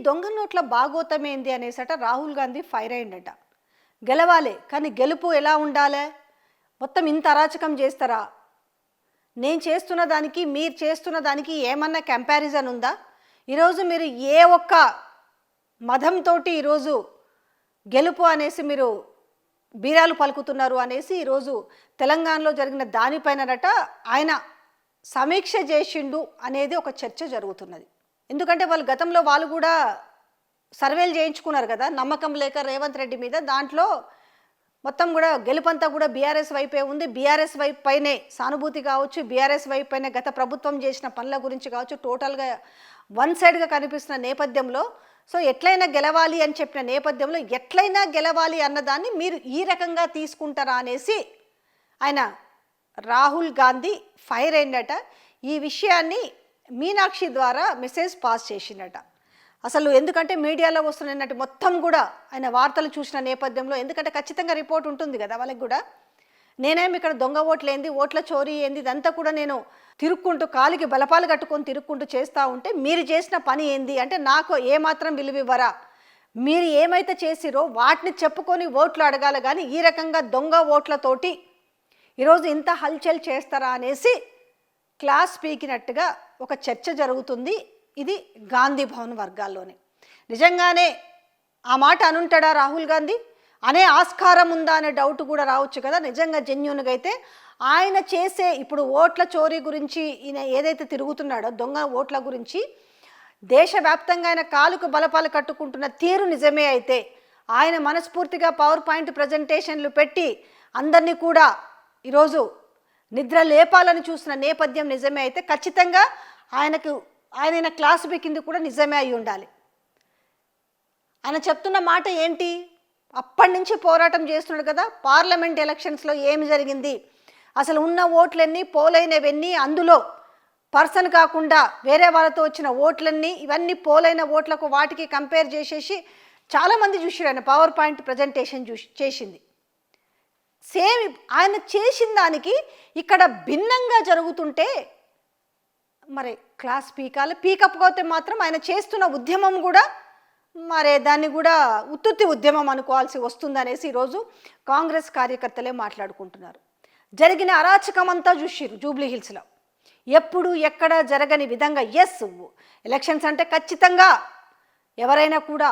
దొంగ నోట్ల భాగోతం ఏంది అనేసట రాహుల్ గాంధీ ఫైర్ అయిందట. గెలవాలి కానీ గెలుపు ఎలా ఉండాలి? మొత్తం ఇంత అరాచకం చేస్తారా? నేను చేస్తున్న దానికి మీరు చేస్తున్న దానికి ఏమన్నా కంపారిజన్ ఉందా? ఈరోజు మీరు ఏ ఒక్క మదంతో ఈరోజు గెలుపు అనేసి మీరు బీరాలు పలుకుతున్నారు అనేసి ఈరోజు తెలంగాణలో జరిగిన దానిపైనట ఆయన సమీక్ష చేసిండు అనేది ఒక చర్చ జరుగుతున్నది. ఎందుకంటే వాళ్ళు గతంలో వాళ్ళు కూడా సర్వేలు చేయించుకున్నారు కదా, నమ్మకం లేక రేవంత్ రెడ్డి మీద. దాంట్లో మొత్తం కూడా గెలుపంతా కూడా బీఆర్ఎస్ వైపే ఉంది. బీఆర్ఎస్ వైపు పైనే సానుభూతి కావచ్చు, బీఆర్ఎస్ వైపు పైన గత ప్రభుత్వం చేసిన పనుల గురించి కావచ్చు, టోటల్గా వన్ సైడ్గా కనిపిస్తున్న నేపథ్యంలో సో ఎట్లయినా గెలవాలి అని చెప్పిన నేపథ్యంలో ఎట్లయినా గెలవాలి అన్నదాన్ని మీరు ఈ రకంగా తీసుకుంటారా అనేసి ఆయన రాహుల్ గాంధీ ఫైర్ అయిందట. ఈ విషయాన్ని మీనాక్షి ద్వారా మెసేజ్ పాస్ చేసిందట. అసలు ఎందుకంటే మీడియాలో వస్తున్నట్టు మొత్తం కూడా ఆయన వార్తలు చూసిన నేపథ్యంలో, ఎందుకంటే ఖచ్చితంగా రిపోర్ట్ ఉంటుంది కదా వాళ్ళకి కూడా, నేనేమి ఇక్కడ దొంగ ఓట్లు ఏంది, ఓట్ల చోరీ ఏంది, ఇదంతా కూడా నేను తిరుక్కుంటూ కాలికి బలపాలు కట్టుకొని తిరుక్కుంటూ చేస్తూ ఉంటే మీరు చేసిన పని ఏంది అంటే నాకు ఏమాత్రం విలువివ్వరా? మీరు ఏమైతే చేసిరో వాటిని చెప్పుకొని ఓట్లు అడగాలి కానీ ఈ రకంగా దొంగ ఓట్లతోటి ఈరోజు ఇంత హల్చల్ చేస్తారా అనేసి క్లాస్ పీకినట్టుగా ఒక చర్చ జరుగుతుంది. ఇది గాంధీ భవన్ వర్గాల్లోనే. నిజంగానే ఆ మాట అనుంటాడా రాహుల్ గాంధీ అనే ఆస్కారం ఉందా అనే డౌట్ కూడా రావచ్చు కదా. నిజంగా జెన్యూన్గా అయితే ఆయన చేసే ఇప్పుడు ఓట్ల చోరీ గురించి ఈయన ఏదైతే తిరుగుతున్నాడో దొంగ ఓట్ల గురించి దేశవ్యాప్తంగా ఆయన కాలుకు బలపాలు కట్టుకుంటున్న తీరు నిజమే అయితే, ఆయన మనస్ఫూర్తిగా పవర్ పాయింట్ ప్రజెంటేషన్లు పెట్టి అందరినీ కూడా ఈరోజు నిద్ర లేపాలని చూసిన నేపథ్యం నిజమే అయితే ఖచ్చితంగా ఆయన క్లాస్ పీకింది కూడా నిజమే అయి ఉండాలి. ఆయన చెప్తున్న మాట ఏంటి? అప్పటి నుంచి పోరాటం చేస్తున్నాడు కదా. పార్లమెంట్ ఎలక్షన్స్లో ఏమి జరిగింది, అసలు ఉన్న ఓట్లన్నీ పోలైనవన్నీ, అందులో పర్సన్ కాకుండా వేరే వాళ్ళతో వచ్చిన ఓట్లన్నీ, ఇవన్నీ పోలైన ఓట్లకు వాటికి కంపేర్ చేసేసి చాలామంది చూసారు. ఆయన పవర్ పాయింట్ ప్రజెంటేషన్ చేసింది సేమ్ ఆయన చేసిన దానికి ఇక్కడ భిన్నంగా జరుగుతుంటే మరి క్లాస్ పీకపోతే మాత్రం ఆయన చేస్తున్న ఉద్యమం కూడా మరి దాన్ని కూడా ఉత్తుత్తి ఉద్యమం అనుకోవాల్సి వస్తుందనేసి ఈరోజు కాంగ్రెస్ కార్యకర్తలే మాట్లాడుకుంటున్నారు. జరిగిన అరాచకం అంతా చూసిరు జూబ్లీ హిల్స్లో, ఎప్పుడు ఎక్కడ జరగని విధంగా. ఎలక్షన్స్ అంటే ఖచ్చితంగా ఎవరైనా కూడా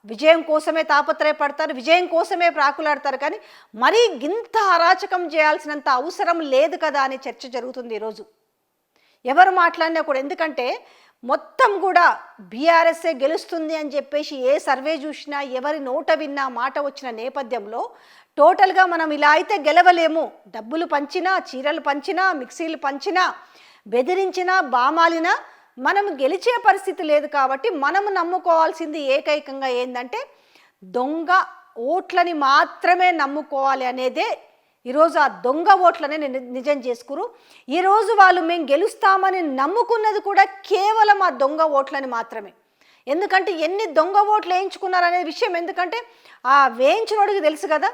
విజయం కోసమే తాపత్రయపడతారు, విజయం కోసమే ప్రాకులాడతారు, కానీ మరీ ఇంత అరాచకం చేయాల్సినంత అవసరం లేదు కదా అనే చర్చ జరుగుతుంది ఈరోజు. ఎవరు మాట్లాడినా కూడా, ఎందుకంటే మొత్తం కూడా బీఆర్ఎస్ఏ గెలుస్తుంది అని చెప్పేసి ఏ సర్వే చూసినా ఎవరి నోట విన్నా మాట వచ్చిన నేపథ్యంలో టోటల్గా మనం ఇలా అయితే గెలవలేము, డబ్బులు పంచినా, చీరలు పంచినా, మిక్సీలు పంచినా, బెదిరించినా, బామాలినా మనం గెలిచే పరిస్థితి లేదు. కాబట్టి మనము నమ్ముకోవాల్సింది ఏకైకంగా ఏంటంటే దొంగ ఓట్లని మాత్రమే నమ్ముకోవాలి అనేదే ఈరోజు ఆ దొంగ ఓట్లనే నిజం చేసుకురు. ఈరోజు వాళ్ళు మేము గెలుస్తామని నమ్ముకున్నది కూడా కేవలం ఆ దొంగ ఓట్లని మాత్రమే. ఎందుకంటే ఎన్ని దొంగ ఓట్లు వేయించుకున్నారనే విషయం, ఎందుకంటే ఆ వేయించినోడికి తెలుసు కదా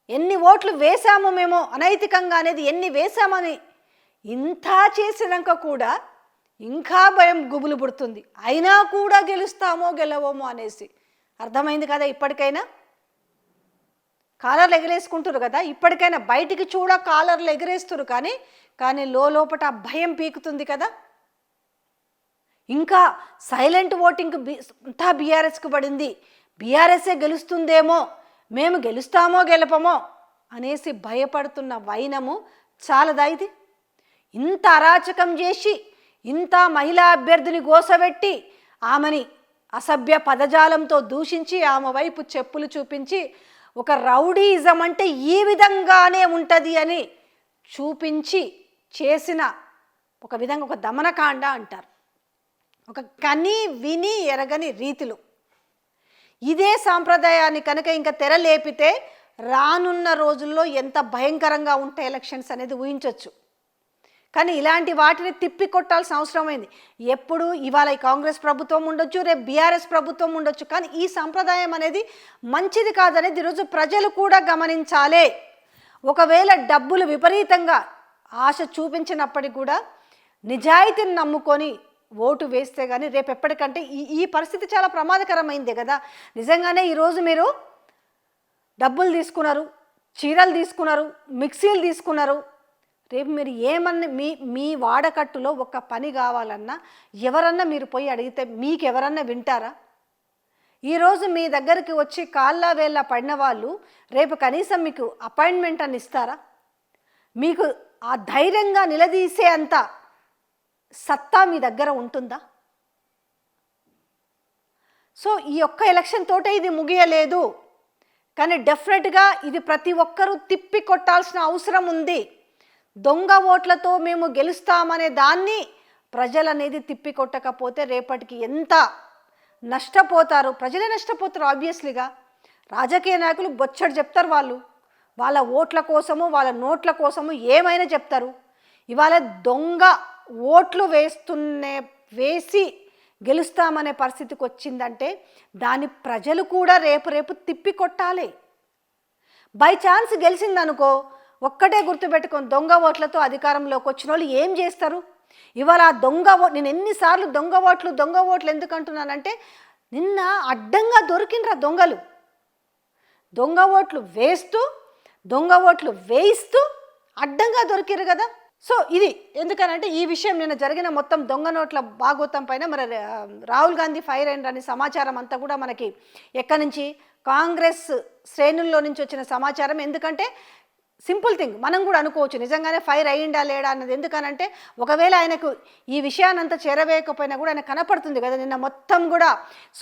ఎన్ని ఓట్లు వేసాము మేము అనైతికంగా అనేది, ఎన్ని వేసామని. ఇంత చేసినాక కూడా ఇంకా భయం గుబులు పుడుతుంది, అయినా కూడా గెలుస్తామో గెలవమో అనేసి. అర్థమైంది కదా? ఇప్పటికైనా కాలర్లు ఎగరేసుకుంటారు కదా, ఇప్పటికైనా బయటికి కాలర్లు ఎగరేస్తారు, కానీ లోపట భయం పీకుతుంది కదా. ఇంకా సైలెంట్ ఓటింగ్ అంతా బీఆర్ఎస్కి పడింది, బీఆర్ఎస్ఏ గెలుస్తుందేమో, మేము గెలుస్తామో గెలపమో అనేసి భయపడుతున్న వైనము చాలదా ఇది? ఇంత అరాచకం చేసి, ఇంత మహిళా అభ్యర్థిని గోసబెట్టి, ఆమెని అసభ్య పదజాలంతో దూషించి, ఆమె వైపు చెప్పులు చూపించి, ఒక రౌడీయిజం అంటే ఈ విధంగానే ఉంటుంది అని చూపించి చేసిన ఒక విధంగా ఒక దమనకాండ అంటారు, ఒక కని విని ఎరగని రీతిలో. ఇదే సాంప్రదాయాన్ని కనుక ఇంకా తెరలేపితే రానున్న రోజుల్లో ఎంత భయంకరంగా ఉంటాయి ఎలక్షన్స్ అనేది ఊహించవచ్చు. కానీ ఇలాంటి వాటిని తిప్పికొట్టాల్సిన అవసరమైంది. ఎప్పుడు ఇవాళ కాంగ్రెస్ ప్రభుత్వం ఉండొచ్చు, రేపు బీఆర్ఎస్ ప్రభుత్వం ఉండొచ్చు, కానీ ఈ సంప్రదాయం అనేది మంచిది కాదనేది ఈరోజు ప్రజలు కూడా గమనించాలి. ఒకవేళ డబ్బులు విపరీతంగా ఆశ చూపించినప్పటికీ కూడా నిజాయితీని నమ్ముకొని ఓటు వేస్తే కానీ రేపు ఎప్పటికంటే ఈ ఈ పరిస్థితి చాలా ప్రమాదకరమైందే కదా. నిజంగానే ఈరోజు మీరు డబ్బులు తీసుకున్నారు, చీరలు తీసుకున్నారు, మిక్సీలు తీసుకున్నారు. రేపు మీరు ఏమన్నా మీ వాడకట్టులో ఒక పని కావాలన్నా ఎవరన్నా మీరు పోయి అడిగితే మీకు ఎవరన్నా వింటారా? ఈరోజు మీ దగ్గరికి వచ్చి కాళ్ళ వేళ్ళ పడిన వాళ్ళు రేపు కనీసం మీకు అపాయింట్మెంట్ అని ఇస్తారా? మీకు ఆ ధైర్యంగా నిలదీసే అంత సత్తా మీ దగ్గర ఉంటుందా? సో ఈ ఒక్క ఎలక్షన్ తోటే ఇది ముగియలేదు, కానీ డెఫినెట్గా ఇది ప్రతి ఒక్కరూ తిప్పి కొట్టాల్సిన అవసరం ఉంది. దొంగ ఓట్లతో మేము గెలుస్తామనే దాన్ని ప్రజలు అనేది తిప్పి కొట్టకపోతే రేపటికి ఎంత నష్టపోతారు, ప్రజలే నష్టపోతారు. ఆబ్వియస్లీగా రాజకీయ నాయకులు బొచ్చడు చెప్తారు, వాళ్ళ ఓట్ల కోసము వాళ్ళ నోట్ల కోసము ఏమైనా చెప్తారు. ఇవాళ దొంగ ఓట్లు వేసి గెలుస్తామనే పరిస్థితికి వచ్చిందంటే దాన్ని ప్రజలు కూడా రేపు తిప్పి కొట్టాలి. బై ఛాన్స్ గెలిచిందనుకో, ఒక్కటే గుర్తుపెట్టుకొని దొంగ ఓట్లతో అధికారంలోకి వచ్చిన వాళ్ళు ఏం చేస్తారు? ఇవాళ నేను ఎన్నిసార్లు దొంగ ఓట్లు ఎందుకు అంటున్నానంటే, నిన్న అడ్డంగా దొరికినరా దొంగలు. దొంగ ఓట్లు వేయిస్తూ అడ్డంగా దొరికిరు కదా. సో ఇది ఎందుకనంటే ఈ విషయం నిన్న జరిగిన మొత్తం దొంగ నోట్ల భాగోతం పైన మరి రాహుల్ గాంధీ ఫైర్ అయిందని సమాచారం అంతా కూడా మనకి ఎక్కడి నుంచి, కాంగ్రెస్ శ్రేణుల్లో నుంచి వచ్చిన సమాచారం. ఎందుకంటే సింపుల్ థింగ్, మనం కూడా అనుకోవచ్చు నిజంగానే ఫైర్ అయ్యిండా లేడా అన్నది. ఎందుకనంటే ఒకవేళ ఆయనకు ఈ విషయాన్నంతా చేరవేయకపోయినా కూడా ఆయన కనపడుతుంది కదా. నిన్న మొత్తం కూడా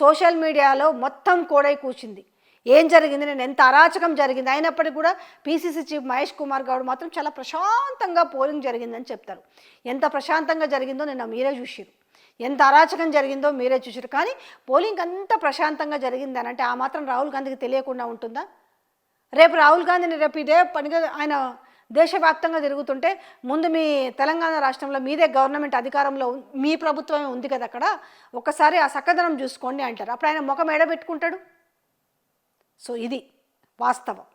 సోషల్ మీడియాలో మొత్తం కోడై కూర్చుంది ఏం జరిగింది, నేను ఎంత అరాచకం జరిగింది. అయినప్పటికీ కూడా పీసీసీ చీఫ్ మహేష్ కుమార్ గౌడ్ మాత్రం చాలా ప్రశాంతంగా పోలింగ్ జరిగిందని చెప్తారు. ఎంత ప్రశాంతంగా జరిగిందో నిన్న మీరే చూసిరు, ఎంత అరాచకం జరిగిందో మీరే చూసిరు. కానీ పోలింగ్ అంత ప్రశాంతంగా జరిగింది అని అంటే ఆ మాత్రం రాహుల్ గాంధీకి తెలియకుండా ఉంటుందా? రేపు రాహుల్ గాంధీని రేపు ఇదే పనిగా ఆయన దేశవ్యాప్తంగా తిరుగుతుంటే, ముందు మీ తెలంగాణ రాష్ట్రంలో మీదే గవర్నమెంట్ అధికారంలో మీ ప్రభుత్వమే ఉంది కదా, అక్కడ ఒకసారి ఆ చక్కదనం చూసుకోండి అంటారు. అప్పుడు ఆయన ముఖం ఎడబెట్టుకుంటాడు. సో ఇది వాస్తవం.